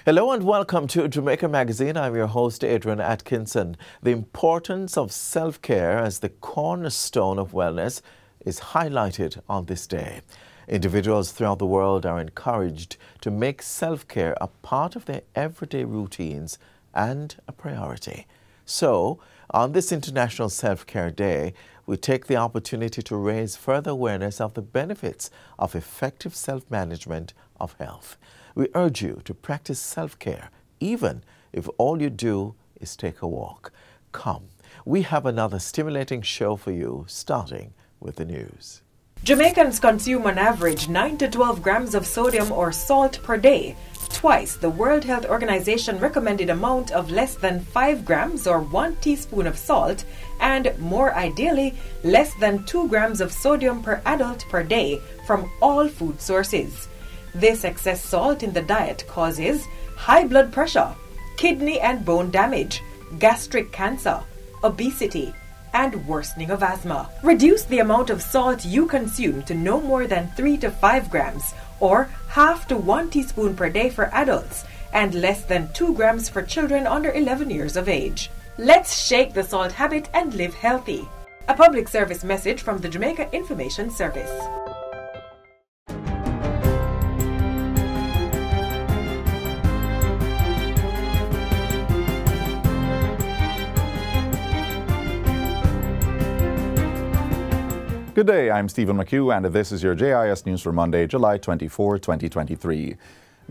Hello and welcome to Jamaica Magazine. I'm your host, Adrian Atkinson. The importance of self-care as the cornerstone of wellness is highlighted on this day. Individuals throughout the world are encouraged to make self-care a part of their everyday routines and a priority. So, on this International Self-Care Day, we take the opportunity to raise further awareness of the benefits of effective self-management of health. We urge you to practice self-care, even if all you do is take a walk. Come, we have another stimulating show for you, starting with the news. Jamaicans consume on average 9 to 12 grams of sodium or salt per day, twice the World Health Organization recommended amount of less than 5 grams or 1 teaspoon of salt, and more ideally, less than 2 grams of sodium per adult per day from all food sources. This excess salt in the diet causes high blood pressure, kidney and bone damage, gastric cancer, obesity, and worsening of asthma. Reduce the amount of salt you consume to no more than 3 to 5 grams or half to 1 teaspoon per day for adults and less than 2 grams for children under 11 years of age. Let's shake the salt habit and live healthy. A public service message from the Jamaica Information Service. Good day, I'm Stephen McHugh, and this is your JIS News for Monday, July 24, 2023.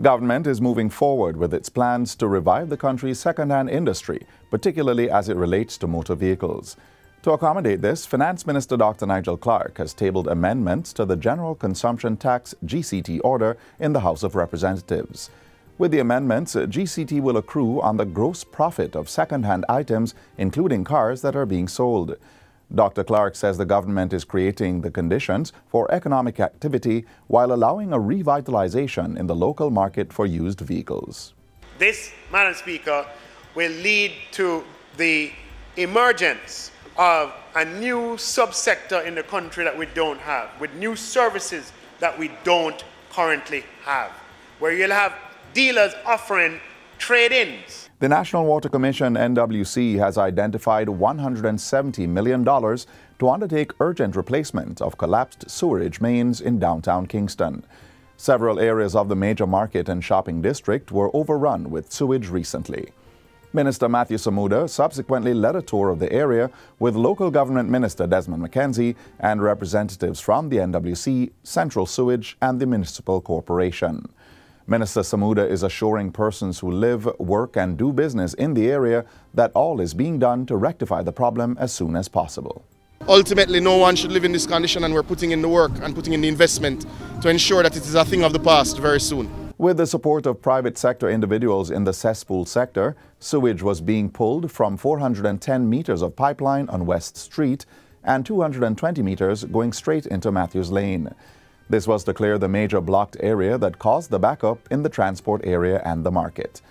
Government is moving forward with its plans to revive the country's second-hand industry, particularly as it relates to motor vehicles. To accommodate this, Finance Minister Dr. Nigel Clark has tabled amendments to the General Consumption Tax GCT order in the House of Representatives. With the amendments, GCT will accrue on the gross profit of second-hand items, including cars that are being sold. Dr. Clark says the government is creating the conditions for economic activity while allowing a revitalization in the local market for used vehicles. This, Madam Speaker, will lead to the emergence of a new subsector in the country that we don't have, with new services that we don't currently have, where you'll have dealers offering trade-ins. The National Water Commission, NWC, has identified $170 million to undertake urgent replacement of collapsed sewerage mains in downtown Kingston. Several areas of the major market and shopping district were overrun with sewage recently. Minister Matthew Samuda subsequently led a tour of the area with local government minister Desmond McKenzie and representatives from the NWC, Central Sewage and the Municipal Corporation. Minister Samuda is assuring persons who live, work and do business in the area that all is being done to rectify the problem as soon as possible. Ultimately, no one should live in this condition, and we're putting in the work and putting in the investment to ensure that it is a thing of the past very soon. With the support of private sector individuals in the cesspool sector, sewage was being pulled from 410 meters of pipeline on West Street and 220 meters going straight into Matthews Lane. This was to clear the major blocked area that caused the backup in the transport area and the market.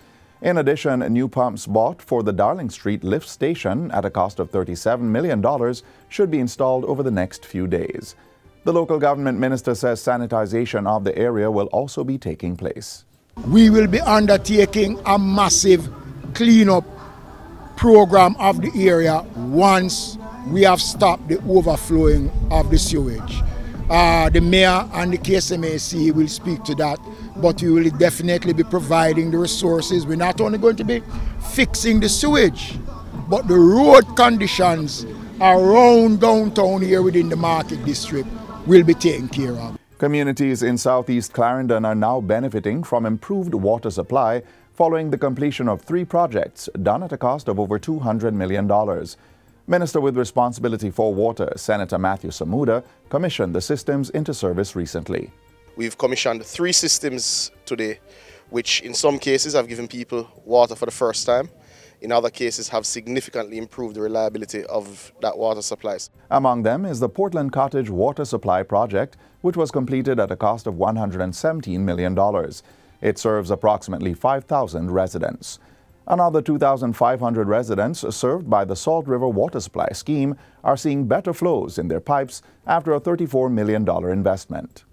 In addition, new pumps bought for the Darling Street lift station at a cost of $37 million should be installed over the next few days. The local government minister says sanitization of the area will also be taking place. We will be undertaking a massive cleanup program of the area once we have stopped the overflowing of the sewage. The mayor and the KSMAC will speak to that, but we will definitely be providing the resources. We're not only going to be fixing the sewage, but the road conditions around downtown here within the market district will be taken care of. Communities in southeast Clarendon are now benefiting from improved water supply following the completion of 3 projects done at a cost of over $200 million. Minister with responsibility for water, Senator Matthew Samuda, commissioned the systems into service recently. We've commissioned 3 systems today, which in some cases have given people water for the first time. In other cases have significantly improved the reliability of that water supplies. Among them is the Portland Cottage Water Supply Project, which was completed at a cost of $117 million. It serves approximately 5,000 residents. Another 2,500 residents served by the Salt River Water Supply Scheme are seeing better flows in their pipes after a $34 million investment.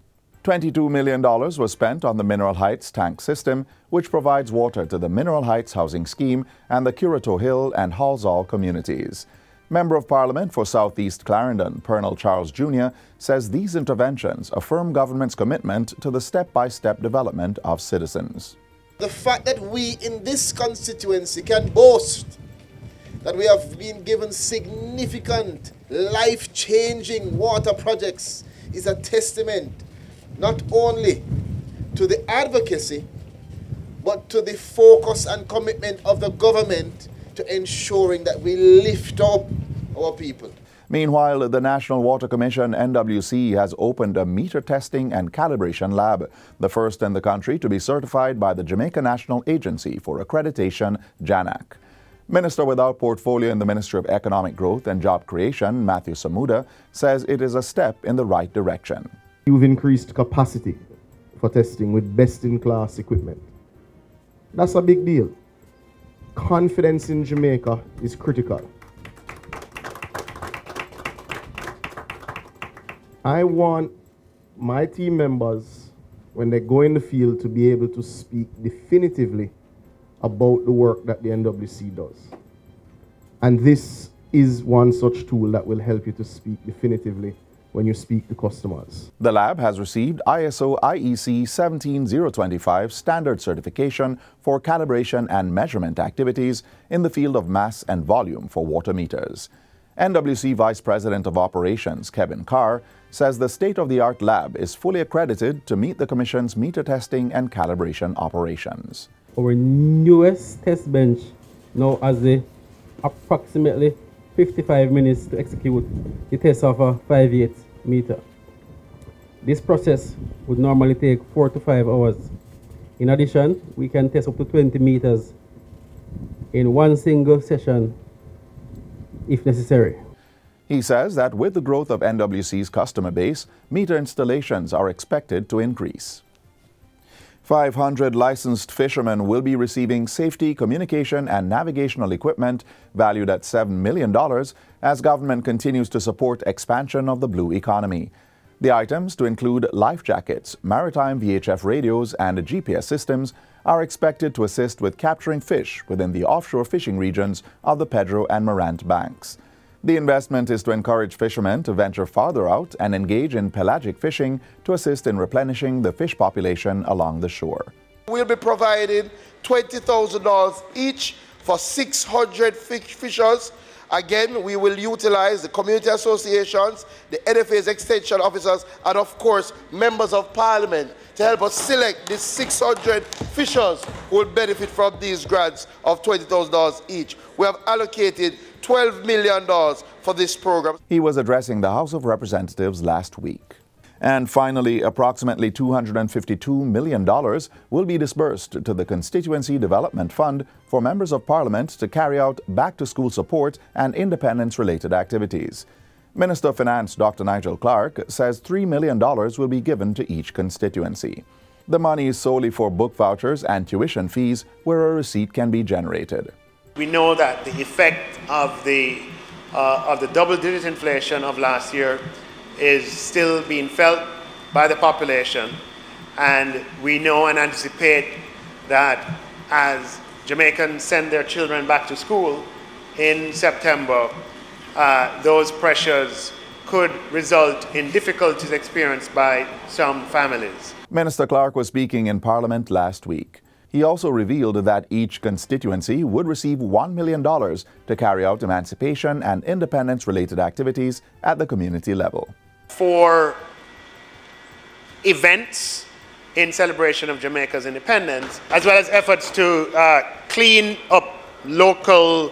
$22 million was spent on the Mineral Heights tank system, which provides water to the Mineral Heights housing scheme and the Curato Hill and Halsall communities. Member of Parliament for South East Clarendon, Pernell Charles Jr., says these interventions affirm government's commitment to the step-by-step development of citizens. The fact that we in this constituency can boast that we have been given significant, life-changing water projects is a testament not only to the advocacy, but to the focus and commitment of the government to ensuring that we lift up our people. Meanwhile, the National Water Commission, NWC, has opened a meter testing and calibration lab, the first in the country to be certified by the Jamaica National Agency for Accreditation, JANAC. Minister without portfolio in the Ministry of Economic Growth and Job Creation, Matthew Samuda, says it is a step in the right direction. You've increased capacity for testing with best-in-class equipment. That's a big deal. Confidence in Jamaica is critical. I want my team members, when they go in the field, to be able to speak definitively about the work that the NWC does. And this is one such tool that will help you to speak definitively when you speak to customers. The lab has received ISO IEC 17025 standard certification for calibration and measurement activities in the field of mass and volume for water meters. NWC Vice President of Operations, Kevin Carr, says the state-of-the-art lab is fully accredited to meet the Commission's meter testing and calibration operations. Our newest test bench now has approximately 55 minutes to execute the test of a 5/8 meter. This process would normally take 4 to 5 hours. In addition, we can test up to 20 meters in one single session if necessary. He says that with the growth of NWC's customer base, meter installations are expected to increase. 500 licensed fishermen will be receiving safety, communication, and navigational equipment valued at $7 million as government continues to support expansion of the blue economy. The items, to include life jackets, maritime VHF radios, and GPS systems, are expected to assist with capturing fish within the offshore fishing regions of the Pedro and Morant banks. The investment is to encourage fishermen to venture farther out and engage in pelagic fishing to assist in replenishing the fish population along the shore. We'll be providing $20,000 each for 600 fishers. Again, we will utilize the community associations, the NFA's extension officers, and of course, members of parliament to help us select these 600 fishers who will benefit from these grants of $20,000 each. We have allocated $12 million for this program. He was addressing the House of Representatives last week. And finally, approximately $252 million will be disbursed to the Constituency Development Fund for members of Parliament to carry out back-to-school support and independence-related activities. Minister of Finance Dr. Nigel Clark says $3 million will be given to each constituency. The money is solely for book vouchers and tuition fees where a receipt can be generated. We know that the effect of the double-digit inflation of last year is still being felt by the population, and we know and anticipate that as Jamaicans send their children back to school in September, those pressures could result in difficulties experienced by some families. Minister Clark was speaking in Parliament last week. He also revealed that each constituency would receive $1 million to carry out emancipation and independence-related activities at the community level. For events in celebration of Jamaica's independence, as well as efforts to clean up local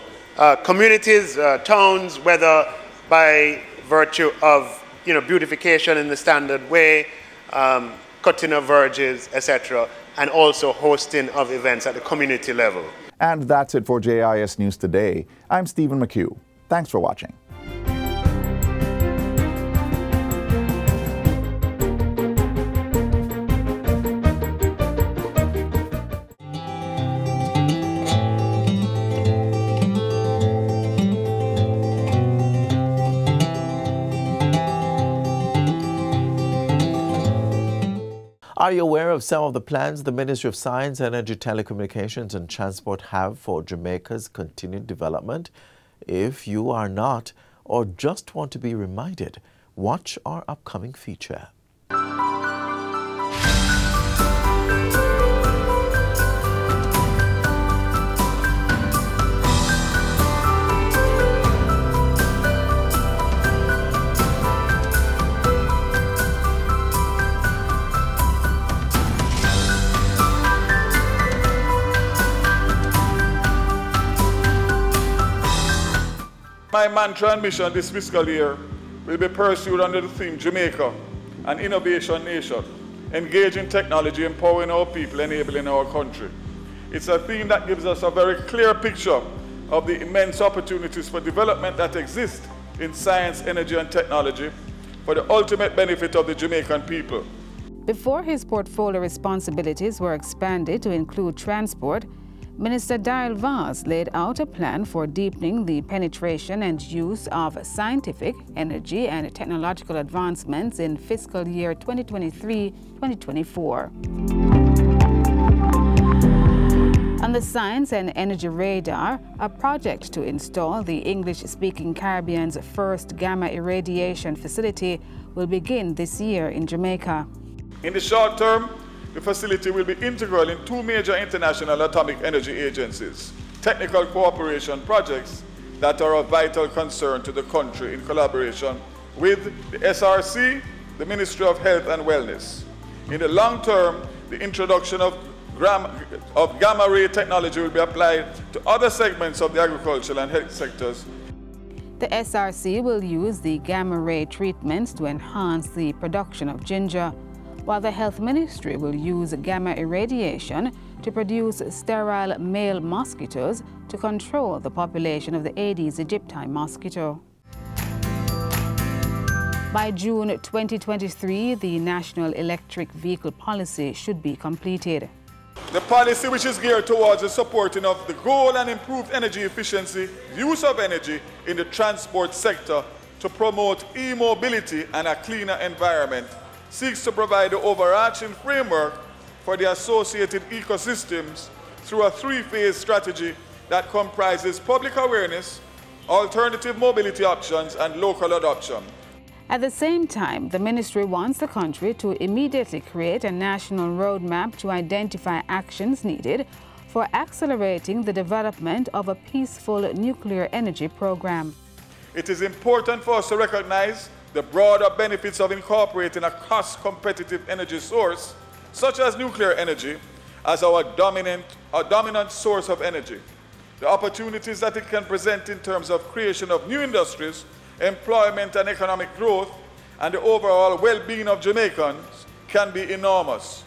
communities, towns, whether by virtue of beautification in the standard way, cutting of verges, etc., and also hosting of events at the community level. And that's it for JIS News Today. I'm Stephen McHugh. Thanks for watching. Are you aware of some of the plans the Ministry of Science, Energy, Telecommunications and Transport have for Jamaica's continued development? If you are not, or just want to be reminded, watch our upcoming feature. My mantra and mission this fiscal year will be pursued under the theme Jamaica, an innovation nation, engaging technology, empowering our people, enabling our country. It's a theme that gives us a very clear picture of the immense opportunities for development that exist in science, energy and technology for the ultimate benefit of the Jamaican people. Before his portfolio responsibilities were expanded to include transport, Minister Dial Vaz laid out a plan for deepening the penetration and use of scientific, energy and technological advancements in fiscal year 2023-2024. On the Science and Energy Radar, a project to install the English-speaking Caribbean's first gamma irradiation facility will begin this year in Jamaica. In the short term, the facility will be integral in two major international atomic energy agencies, technical cooperation projects that are of vital concern to the country in collaboration with the SRC, the Ministry of Health and Wellness. In the long term, the introduction of gamma ray technology will be applied to other segments of the agricultural and health sectors. The SRC will use the gamma ray treatments to enhance the production of ginger, while the Health Ministry will use gamma irradiation to produce sterile male mosquitoes to control the population of the Aedes aegypti mosquito. By June 2023, the National Electric Vehicle Policy should be completed. The policy, which is geared towards the supporting of the goal and improved energy efficiency, use of energy in the transport sector to promote e-mobility and a cleaner environment, seeks to provide the overarching framework for the associated ecosystems through a three-phase strategy that comprises public awareness, alternative mobility options, and local adoption. At the same time, the ministry wants the country to immediately create a national roadmap to identify actions needed for accelerating the development of a peaceful nuclear energy program. It is important for us to recognize the broader benefits of incorporating a cost-competitive energy source, such as nuclear energy, as our dominant source of energy. The opportunities that it can present in terms of creation of new industries, employment and economic growth, and the overall well-being of Jamaicans can be enormous.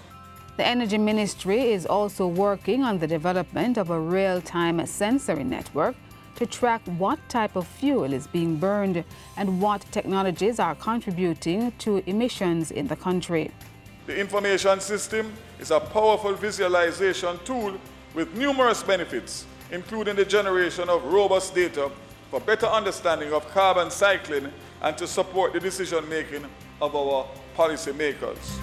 The Energy Ministry is also working on the development of a real-time sensory network to track what type of fuel is being burned and what technologies are contributing to emissions in the country. The information system is a powerful visualization tool with numerous benefits, including the generation of robust data for better understanding of carbon cycling and to support the decision-making of our policymakers.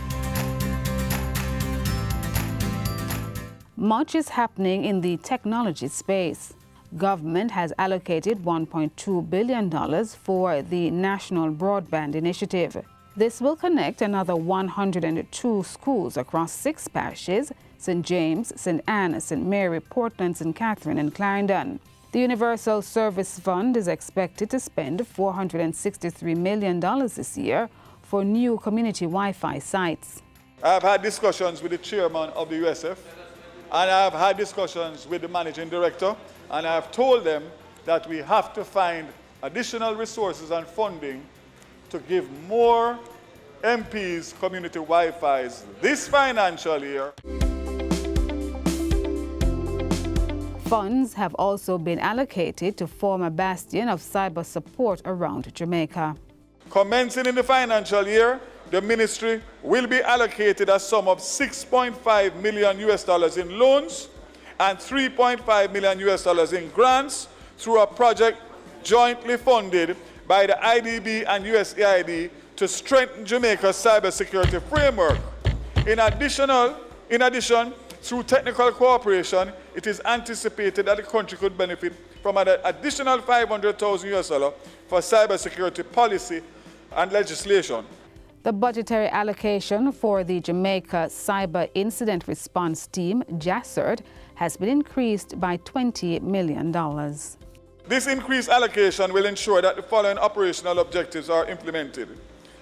Much is happening in the technology space. Government has allocated $1.2 billion for the National Broadband Initiative. This will connect another 102 schools across 6 parishes: St. James, St. Anne, St. Mary, Portland, St. Catherine and Clarendon. The Universal Service Fund is expected to spend $463 million this year for new community Wi-Fi sites. I've had discussions with the chairman of the USF, and I've had discussions with the managing director, and I've told them that we have to find additional resources and funding to give more MPs community Wi-Fis this financial year. Funds have also been allocated to form a bastion of cyber support around Jamaica. Commencing in the financial year, the ministry will be allocated a sum of $6.5 million in loans and $3.5 million in grants through a project jointly funded by the IDB and USAID to strengthen Jamaica's cybersecurity framework. In addition, through technical cooperation, it is anticipated that the country could benefit from an additional $500,000 for cybersecurity policy and legislation. The budgetary allocation for the Jamaica Cyber Incident Response Team, JASERT, has been increased by $20 million. This increased allocation will ensure that the following operational objectives are implemented: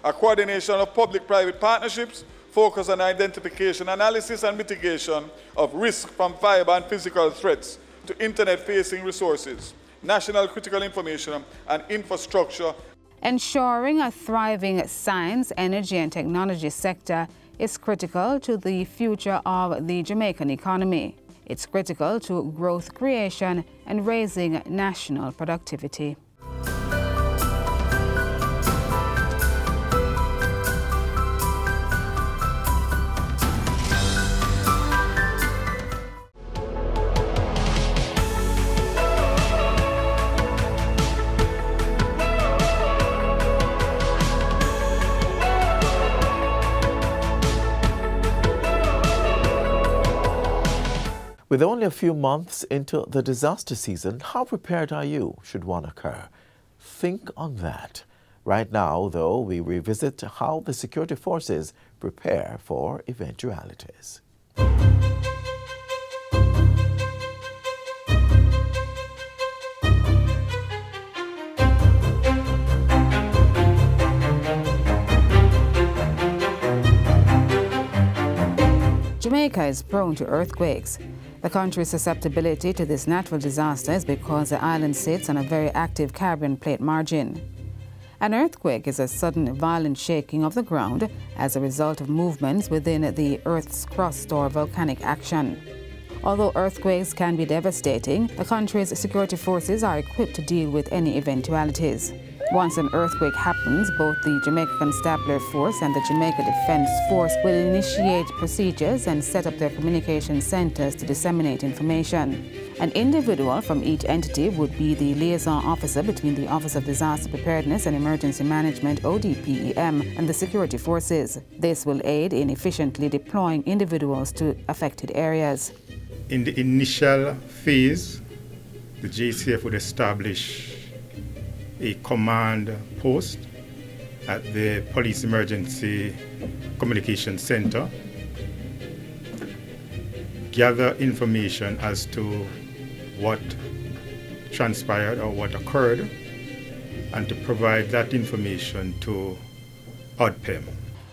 a coordination of public-private partnerships, focus on identification, analysis, and mitigation of risk from cyber and physical threats to internet-facing resources, national critical information and infrastructure. Ensuring a thriving science, energy, and technology sector is critical to the future of the Jamaican economy. It's critical to growth creation and raising national productivity. With only a few months into the disaster season, how prepared are you should one occur? Think on that. Right now, though, we revisit how the security forces prepare for eventualities. Jamaica is prone to earthquakes. The country's susceptibility to this natural disaster is because the island sits on a very active Caribbean plate margin. An earthquake is a sudden violent shaking of the ground as a result of movements within the Earth's crust or volcanic action. Although earthquakes can be devastating, the country's security forces are equipped to deal with any eventualities. Once an earthquake happens, both the Jamaica Constabulary Force and the Jamaica Defense Force will initiate procedures and set up their communication centers to disseminate information. An individual from each entity would be the liaison officer between the Office of Disaster Preparedness and Emergency Management, ODPEM, and the security forces. This will aid in efficiently deploying individuals to affected areas. In the initial phase, the JCF would establish a command post at the Police Emergency Communication Center, gather information as to what transpired or what occurred, and to provide that information to ODPEM.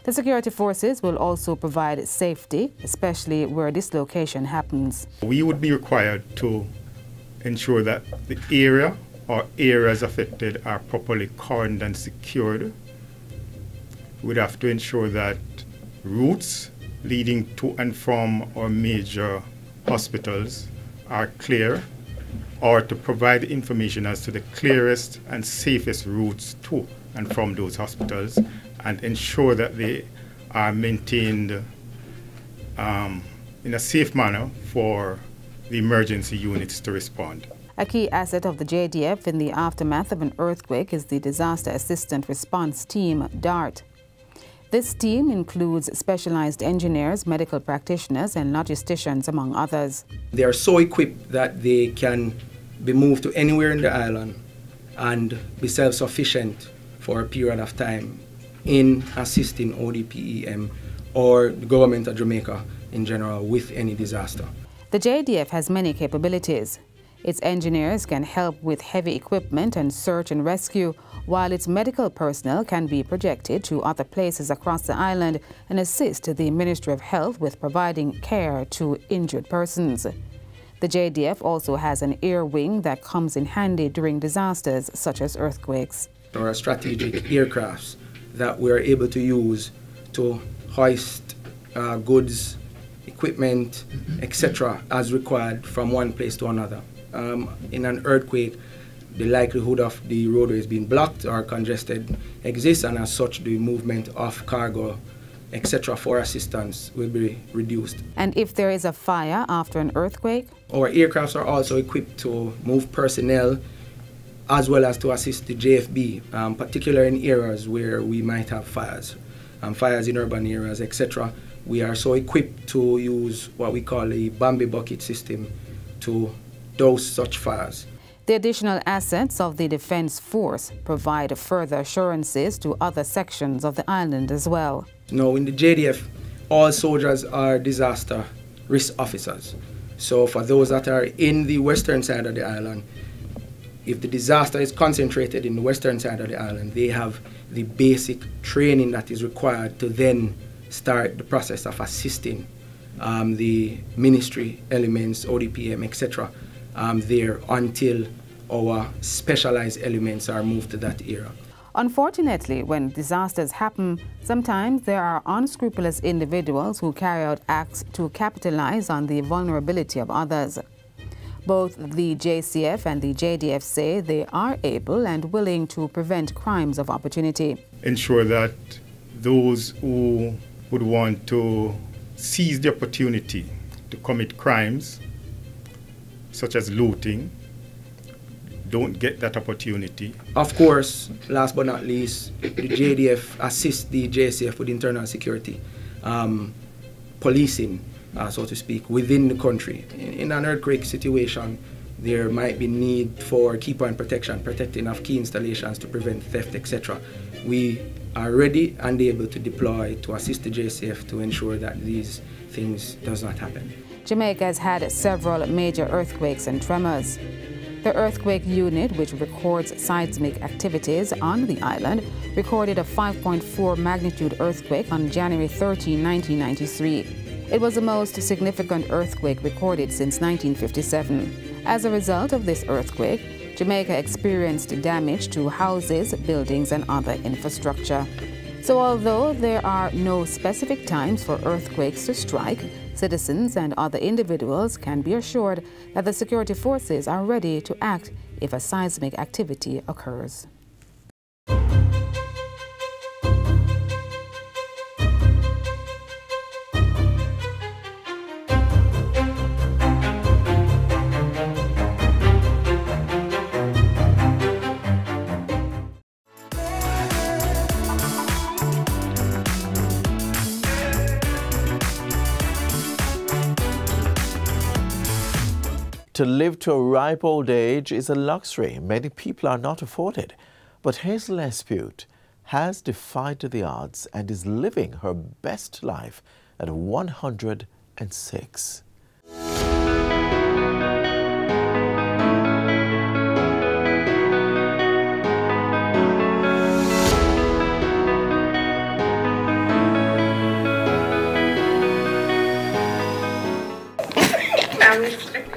The security forces will also provide safety, especially where dislocation happens. We would be required to ensure that the area or areas affected are properly cordoned and secured. We'd have to ensure that routes leading to and from our major hospitals are clear, or to provide information as to the clearest and safest routes to and from those hospitals, and ensure that they are maintained in a safe manner for the emergency units to respond. A key asset of the JDF in the aftermath of an earthquake is the Disaster Assistant Response Team, DART. This team includes specialized engineers, medical practitioners, and logisticians, among others. They are so equipped that they can be moved to anywhere in the island and be self-sufficient for a period of time in assisting ODPEM or the government of Jamaica in general with any disaster. The JDF has many capabilities. Its engineers can help with heavy equipment and search and rescue, while its medical personnel can be projected to other places across the island and assist the Ministry of Health with providing care to injured persons. The JDF also has an air wing that comes in handy during disasters such as earthquakes. There are strategic aircrafts that we're able to use to hoist goods, equipment, etc. as required from one place to another. In an earthquake, the likelihood of the roadways being blocked or congested exists, and as such the movement of cargo, etc. for assistance will be reduced. And if there is a fire after an earthquake? Our aircrafts are also equipped to move personnel as well as to assist the JFB, particularly in areas where we might have fires, fires in urban areas, etc. we are so equipped to use what we call a Bambi bucket system to douse such fires. The additional assets of the Defence Force provide further assurances to other sections of the island as well. Now, in the JDF, all soldiers are disaster risk officers. So for those that are in the western side of the island, if the disaster is concentrated in the western side of the island, they have the basic training that is required to then start the process of assisting the ministry elements, ODPM, etc. There until our specialized elements are moved to that area. Unfortunately, when disasters happen, sometimes there are unscrupulous individuals who carry out acts to capitalize on the vulnerability of others. Both the JCF and the JDF say they are able and willing to prevent crimes of opportunity. Ensure that those who would want to seize the opportunity to commit crimes, such as looting, don't get that opportunity. Of course, last but not least, the JDF assists the JCF with internal security, policing, so to speak, within the country. In an earthquake situation, there might be need for key point protection, protecting of key installations to prevent theft, etc. We are ready and able to deploy to assist the JCF to ensure that these things does not happen. Jamaica has had several major earthquakes and tremors. The earthquake unit, which records seismic activities on the island, recorded a 5.4 magnitude earthquake on January 13, 1993. It was the most significant earthquake recorded since 1957. As a result of this earthquake, Jamaica experienced damage to houses, buildings, and other infrastructure. So although there are no specific times for earthquakes to strike, citizens and other individuals can be assured that the security forces are ready to act if a seismic activity occurs. To live to a ripe old age is a luxury many people are not afforded. But Hazel Veronica has defied the odds and is living her best life at 106.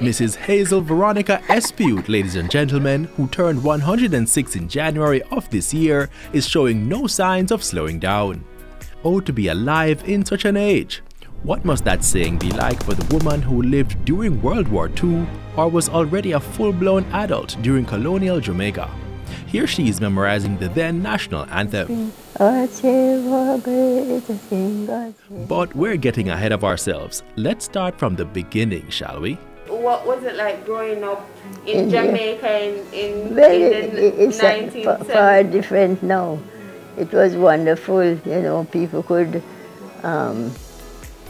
Mrs. Hazel Veronica Veronica, ladies and gentlemen, who turned 106 in January of this year, is showing no signs of slowing down. Oh, to be alive in such an age! What must that saying be like for the woman who lived during World War II or was already a full-blown adult during colonial Jamaica? Here she is memorizing the then national anthem. But we're getting ahead of ourselves. Let's start from the beginning, shall we? What was it like growing up in Jamaica in the 1970s? Far different now. It was wonderful, you know, people could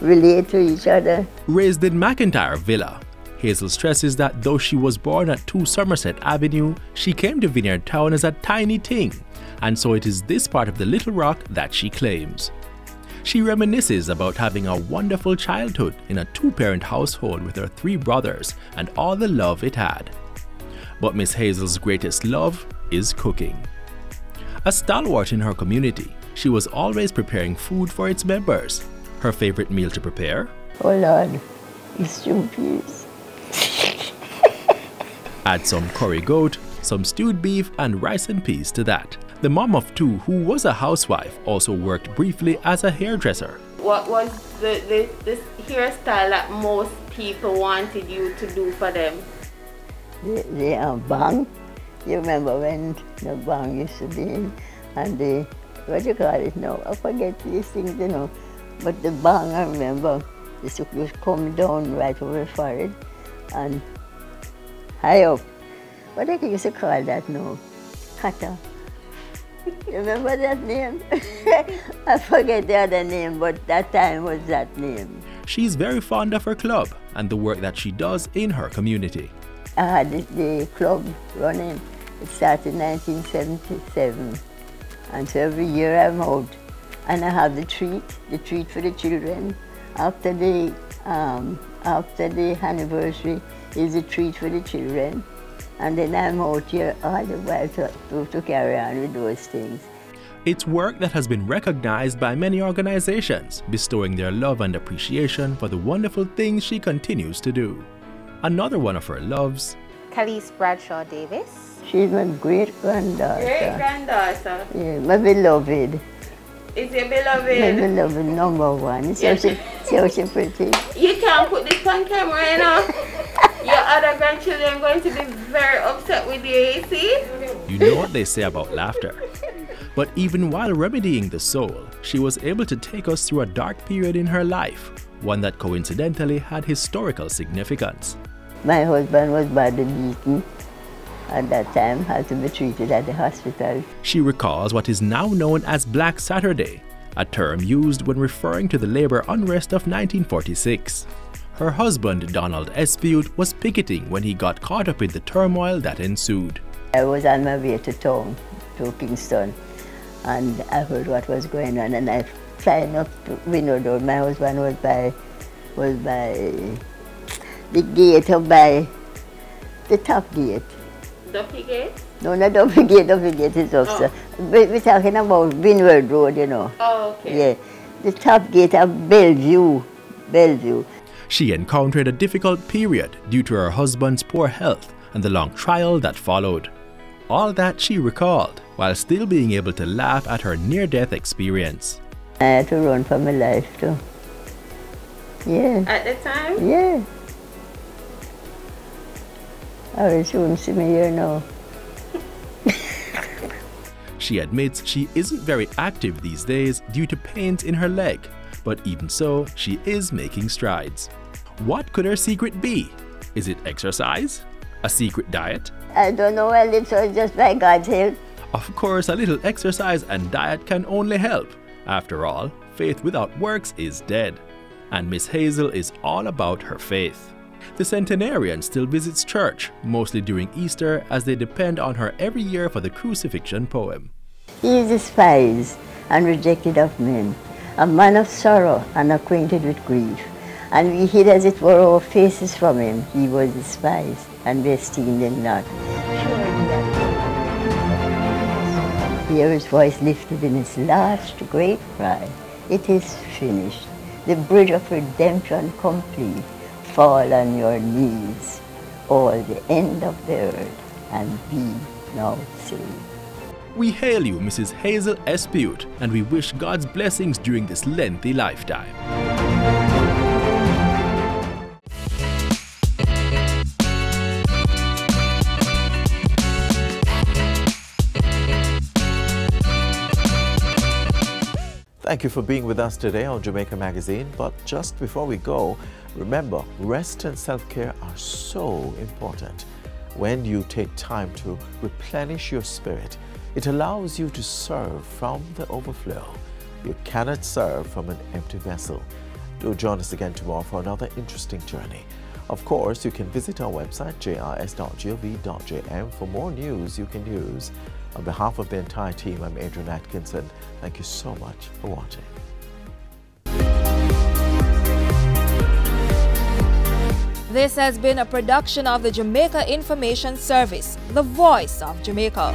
relate to each other. Raised in McIntyre Villa, Hazel stresses that though she was born at 2 Somerset Avenue, she came to Vineyard Town as a tiny thing, and so it is this part of the Little Rock that she claims. She reminisces about having a wonderful childhood in a 2-parent household with her 3 brothers and all the love it had. But Miss Hazel's greatest love is cooking. A stalwart in her community, she was always preparing food for its members. Her favorite meal to prepare? Oh Lord, it's stewed peas. Add some curry goat, some stewed beef and rice and peas to that. The mom of 2, who was a housewife, also worked briefly as a hairdresser. What was the hairstyle that most people wanted you to do for them? The bang. You remember when the bang used to be in, and the, what do you call it now? I forget these things, you know. But the bang, I remember, used to come down right over the forehead and high up. What do you used to call that now? Cutter. You remember that name? I forget the other name, but that time was that name. She's very fond of her club and the work that she does in her community. I had the club running. It started in 1977. And so every year I'm out. And I have the treat for the children. After the anniversary is the treat for the children. And then I'm out here all the while to carry on with those things. It's work that has been recognized by many organizations, bestowing their love and appreciation for the wonderful things she continues to do. Another one of her loves, Khalees Bradshaw Davis. She's my great-granddaughter. Great-granddaughter? Yeah, my beloved. Is your beloved? My beloved #1. See how she pretty? You can't put this on camera, you know. Your other grandchildren are going to be very upset with you, you see? You know what they say about laughter. But even while remedying the soul, she was able to take us through a dark period in her life, one that coincidentally had historical significance. My husband was badly beaten at that time, had to be treated at the hospital. She recalls what is now known as Black Saturday, a term used when referring to the labor unrest of 1946. Her husband, Donald Espute, was picketing when he got caught up in the turmoil that ensued. I was on my way to town, to Kingston, and I heard what was going on, and I climbed up to window door. My husband was by the gate, or by the top gate. Duffy Gate? No, not Duffy Gate. Duffy Gate is upstairs. We're talking about Windward Road, you know. Oh, okay. Yeah, the top gate of Bellevue. She encountered a difficult period due to her husband's poor health and the long trial that followed. All that she recalled, while still being able to laugh at her near-death experience. I had to run for my life too. Yeah. At the time? Yeah. I will soon see me here now. She admits she isn't very active these days due to pains in her leg, but even so, she is making strides. What could her secret be? Is it exercise? A secret diet? I don't know, well, it's just by God's help. Of course, a little exercise and diet can only help. After all, faith without works is dead. And Miss Hazel is all about her faith. The centenarian still visits church, mostly during Easter, as they depend on her every year for the crucifixion poem. He is despised and rejected of men, a man of sorrow and acquainted with grief. And we hid as it were our faces from him. He was despised, and we esteemed him not. Hear his voice lifted in his last great cry. It is finished. The bridge of redemption complete. Fall on your knees, all the end of the earth, and be now saved. We hail you, Mrs. Hazel Espute, and we wish God's blessings during this lengthy lifetime. Thank you for being with us today on Jamaica Magazine. But just before we go, remember, rest and self-care are so important. When you take time to replenish your spirit, it allows you to serve from the overflow. You cannot serve from an empty vessel. Do join us again tomorrow for another interesting journey. Of course, you can visit our website, jis.gov.jm, for more news you can use. On behalf of the entire team, I'm Adrian Atkinson. Thank you so much for watching. This has been a production of the Jamaica Information Service, the voice of Jamaica.